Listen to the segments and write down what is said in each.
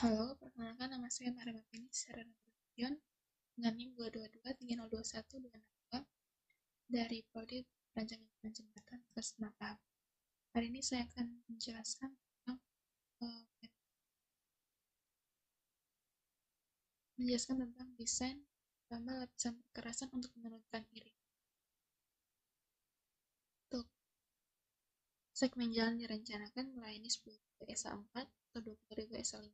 Halo, perkenalkan nama saya Maria Martini secara Nasution dengan NIM 222302122 dari Prodi Perancangan dan Jembatan kelas 6 tahap. Hari ini saya akan menjelaskan tentang desain tambah lapisan kekerasan untuk menurunkan iri. Untuk segmen jalan direncanakan melayani 10.000 SA 4 atau 20.000 SA 5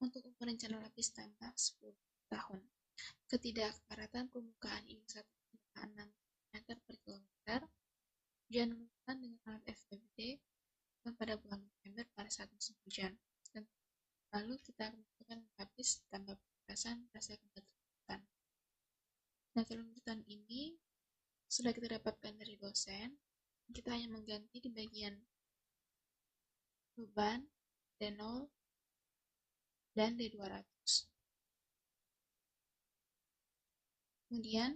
untuk umur rencana lapis tambah 10 tahun. Ketidakparatan permukaan ini 1,6 meter per kilometer. Hujan menurunkan dengan alat FPVD pada bulan November pada saat musim hujan. Dan lalu kita akan melakukan lapis tambah pemerasan hasil kebetulan. Nah, runtutan ini sudah kita dapatkan dari dosen. Kita hanya mengganti di bagian beban D0 dan D200. Kemudian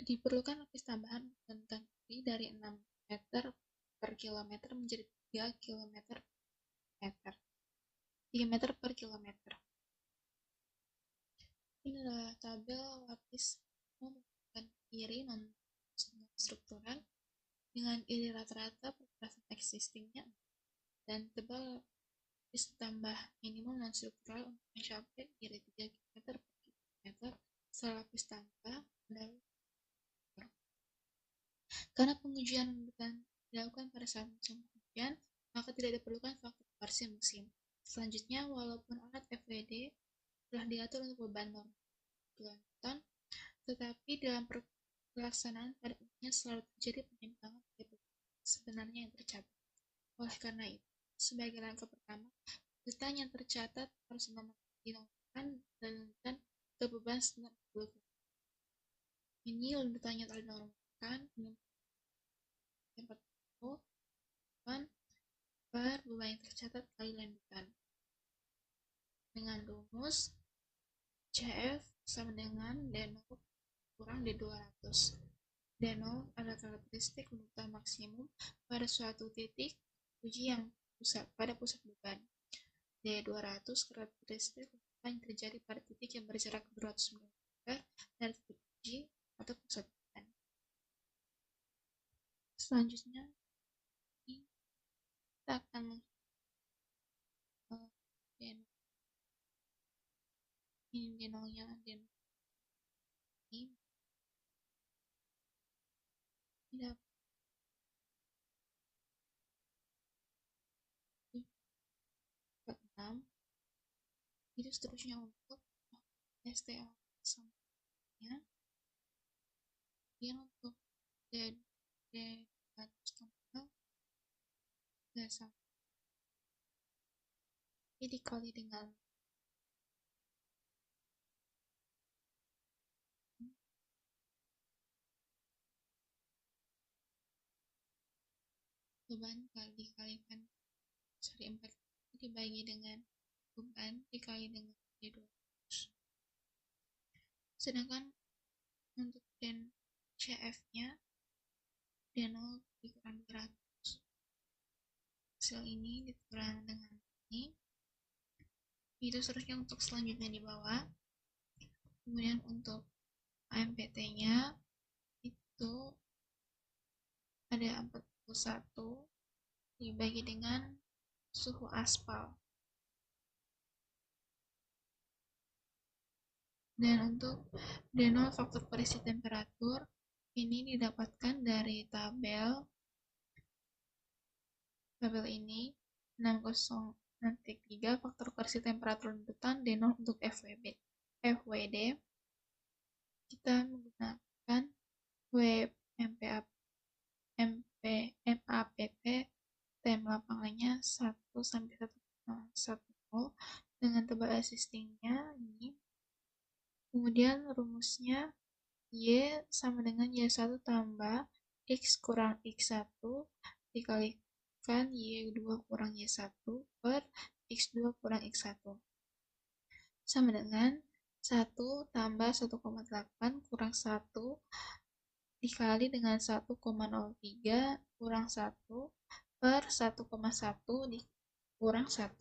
diperlukan lapis tambahan tentang ini dari 6 meter per kilometer menjadi 3 meter per kilometer. Ini adalah tabel lapis menunjukkan iri non-struktural dengan iri rata-rata perkerasan existingnya dan tebal lapis tambah minimum non-struktural untuk mencapai iri 3 km per kilometer setelah lapis tambah adalah. Karena pengujian bukan dilakukan pada saat musim hujan, maka tidak diperlukan faktor parsi musim. Selanjutnya, walaupun alat FWD telah diatur untuk beban normal ton, tetapi dalam pelaksanaan pada umumnya selalu terjadi penyimpangan dari sebenarnya yang tercapai. Oleh karena itu, sebagai langkah pertama, data yang tercatat harus dinamakan dan luntutan ke beban 90 km. Ini luntutannya telah dinormalkan per beban yang tercatat kali lanjutan. Dengan rumus CF sama dengan D0 kurang D200. D0 adalah karakteristik luntutan maksimum pada suatu titik uji yang pada pusat beban. D200 karakteristik luntutan yang terjadi pada titik yang berjarak 200 mm dari titik uji atau pusat beban. Selanjutnya, kita akan ini D0-nya D0 ini tidak 6 itu seterusnya untuk STL sampelnya kemudian untuk D200 sampel ini dikali dengan beban dikalikan 4 dibagi dengan beban dikali dengan D200. Sedangkan untuk CF-nya D0 dikurang 200. Hasil ini dikurang dengan ini. Itu seterusnya untuk selanjutnya di bawah. Kemudian untuk AMPT-nya itu ada 41 dibagi dengan suhu aspal. Dan untuk D0 faktor variasi temperatur ini didapatkan dari tabel ini 60.3 faktor variasi temperatur luntutan D0 untuk FWD kita menggunakan MAPT tem lapangannya 1 sampai 1,10 dengan tebal existingnya ini. Kemudian rumusnya Y sama dengan Y1 tambah X kurang X1 dikalikan Y2 kurang Y1 per X2 kurang X1 sama dengan 1 tambah 1,8 kurang 1 dikali dengan 1,03 kurang 1 per 1,1 kurang 1.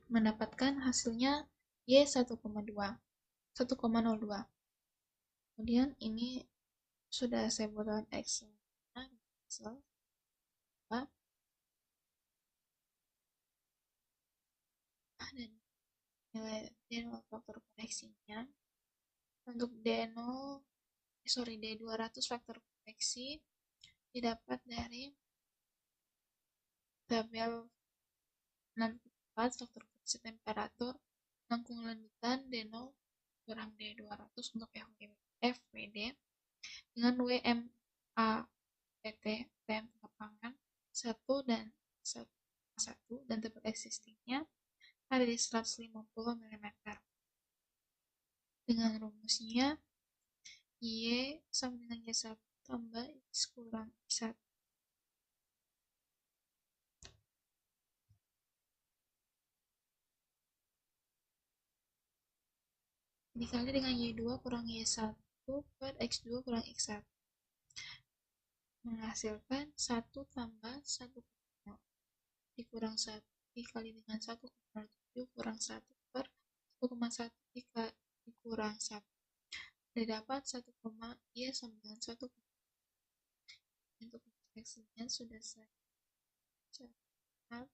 Mendapatkan hasilnya Y 1,2. 1,02. Kemudian ini sudah saya buat dalam Excel. Dan nilai D0 faktor koneksinya untuk D200 faktor koneksi didapat dari tabel 64 faktor koneksi temperatur lengkung lanjutan D0 kurang D200 untuk FWD dengan WMAPT temp lapangan 1 dan 1 dan tabel existingnya ada di 150 mm. Dengan rumusnya Y sama dengan Y1 tambah X kurang Y1. Dikali dengan Y2 kurang Y1 per X2 kurang X1. Menghasilkan 1 tambah 1 dikurang 1 dikali dengan 1,07 kurang 1 per 1,1 dikurang 1. Didapat 1, Y sama dengan 1. Untuk ekspresinya sudah saya catat.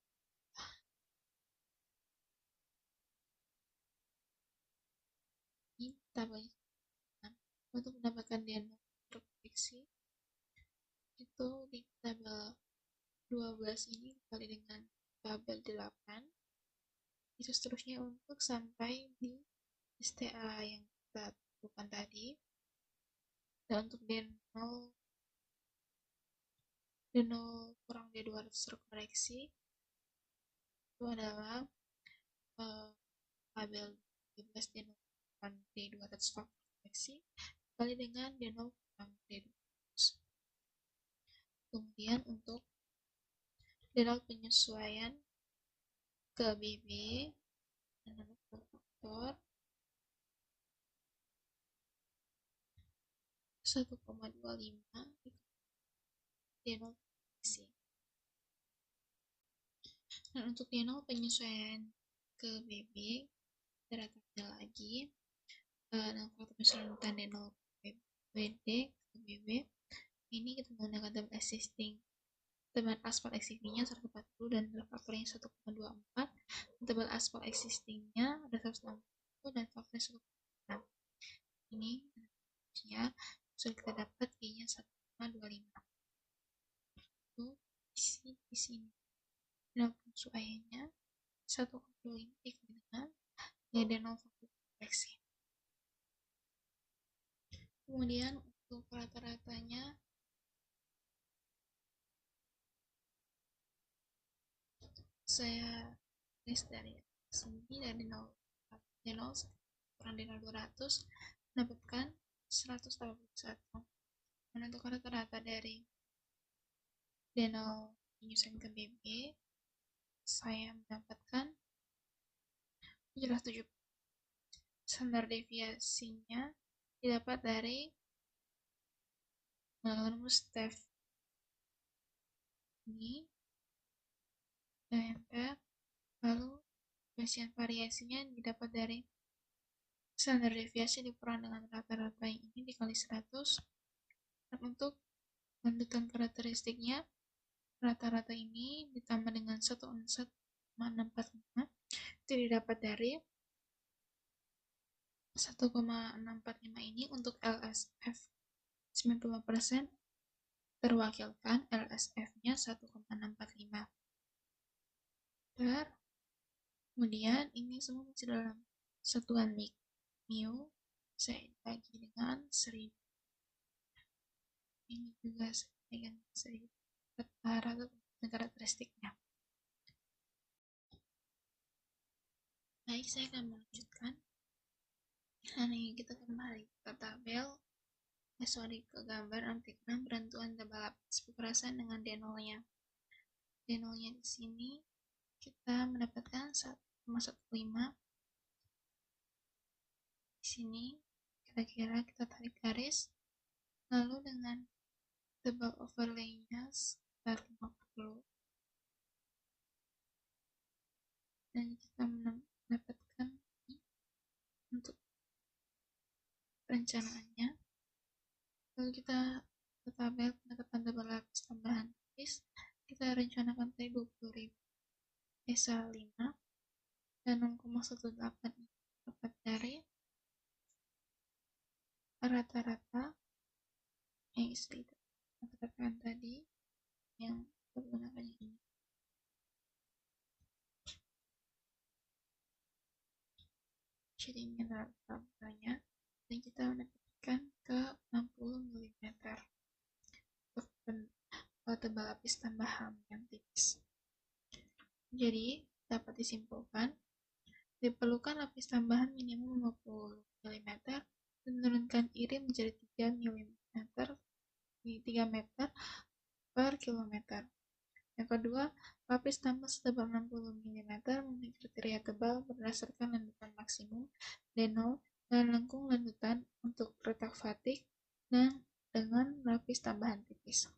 Ini tabelnya. Untuk mendapatkan D0 terprediksi itu di tabel 12 ini dikali dengan tabel 8 itu seterusnya untuk sampai di STA yang kita tentukan tadi. Dan untuk D0 kurang D200 terkoreksi itu adalah tabel 12 D0 kurang D200 faktor koreksi dikali dengan D0 kurang D200. Kemudian untuk D0 penyesuaian ke BB dengan faktor 1,25 D0 koreksi. Dan untuk D0 penyesuaian ke BB kita datangkan lagi dan faktor penyesuaian D0 BD ke BB ini kita menggunakan tabel existing. Tebal aspal existingnya 140 dan faktornya 1,24. Tebal aspal existingnya ada 160 dan faktornya 1,6. Ini ya sudah kita dapat Y-nya 1,25. Itu isi di sini. Dan penyesuaiannya 1,25 dikali dengan Y0 faktor koreksi. Kemudian untuk rata-ratanya saya list dari sini dari 0 kurang dari 200 mendapatkan 181. Dan untuk rata-rata dari D0 penyesuaian ke BB saya mendapatkan 770. Standar deviasinya didapat dari rumus TEF ini MMR, lalu koefisien variasinya didapat dari standar deviasi dikurang dengan rata-rata ini dikali 100. Dan untuk lanjutan karakteristiknya rata-rata ini ditambah dengan 1,645 itu didapat dari 1,645 ini untuk LSF 95% terwakilkan LSF-nya 1,645. Kemudian ini semua masih dalam satuan mu, saya bagi dengan 1000. Ini juga dengan 1000 karakteristiknya. Baik, saya akan melanjutkan. Ini kita kembali ke tabel, ke gambar artikel penentuan tebal lapis peperasan dengan D0-nya. D0-nya di sini kita mendapatkan 1,15. Di sini kira-kira kita tarik garis, lalu dengan tebal overlay-nya sekitar 50. dan kita mendapatkan untuk perencanaannya. Lalu kita ke tabel penetapan tebal lapis tambahan tipis. Kita rencanakan tadi 20.000 ESA 5 dan 0,18 dapat dari rata-rata yang kita katakan tadi yang kita gunakan ini. Jadi ini adalah tabelnya dan kita mendapatkan ke 60 mm untuk tebal lapis tambahan yang tipis. Jadi dapat disimpulkan diperlukan lapis tambahan minimum 50 mm dan menurunkan iri menjadi 3 meter per kilometer. Yang kedua, lapis tambah setebal 60 mm memenuhi kriteria tebal berdasarkan landutan maksimum D0 dan lengkung landutan untuk retak fatik dan dengan lapis tambahan tipis.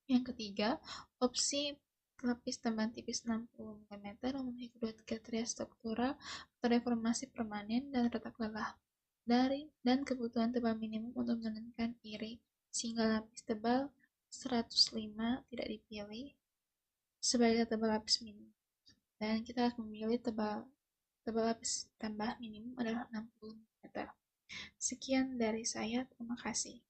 Yang ketiga, opsi lapis tambahan tipis 60 mm memenuhi kedua kriteria struktural atau deformasi permanen dan retak lelah dan kebutuhan tebal minimum untuk menurunkan iri, sehingga lapis tebal 105 tidak dipilih sebagai tebal lapis minimum, dan kita harus memilih tebal lapis tambah minimum adalah 60 mm. Sekian dari saya, terima kasih.